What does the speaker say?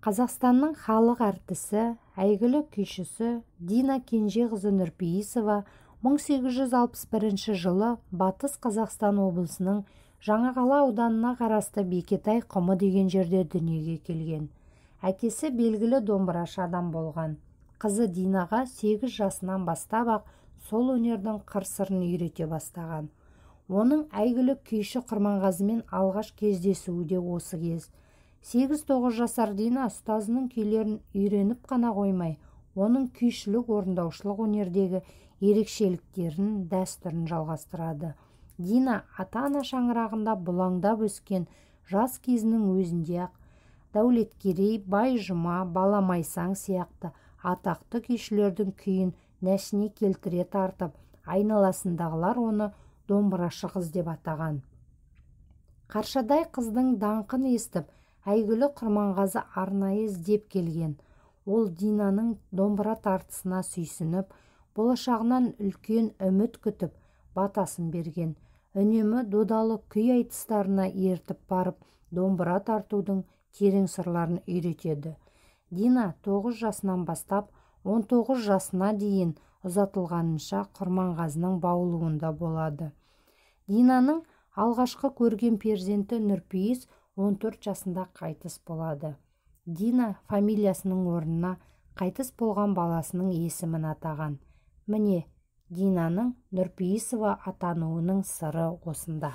Қазақстанның халық әртісі, әйгілі күйшісі Дина Кенжеқызы Нұрпейісова 1861 жылы Батыс Қазақстан облысының Жаңақала ауданына қарасты Бекетай құмы деген жерде дүниеге келген. Әкесі белгілі домбырашы адам болған. Қызы Динаға 8 жасынан бастап-ақ сол өнердің қыр-сырын үйрете бастаған. Оның әйгілі күйші Құрманғазымен алғаш кездесуі де осы кез. 8-9 жасар Дина ұстазының күйлерін үйреніп қана қоймай, оның күйшілік орындаушылық өнердегі ерекшеліктерін, дәстүрін жалғастырады. Дина ата-ана шаңырағында бұлаңдап өскен жас кезінің өзінде-ақ Дәулеткерей, Байжұма, Баламайсаң сияқты атақты күйшілердің күйін нәсіне келтіре тартып, айналасындағылар оны домбырашы қыз деп атаған. Қаршадай қыздың даңқын естіп, әйгілі Құрманғазы арнайы іздеп келген. Ол Динаның домбыра тартысына сүйсініп, болашағынан үлкен үміт күтіп, батасын берген. Үнемі додалы күй айтыстарына ертіп барып, домбыра тартудың терең сырларын үйретеді. Дина 9 жасынан бастап 19 жасына дейін ұзатылғанынша Құрманғазының баулуында болады. Динаның алғашқы көрген перзенті Нұрпейіс 14 жасында қайтыс болады. Дина фамилиясының орнына қайтыс болған баласының есімін атаған. Міне, Динаның Нұрпейісова атануының сыры осында.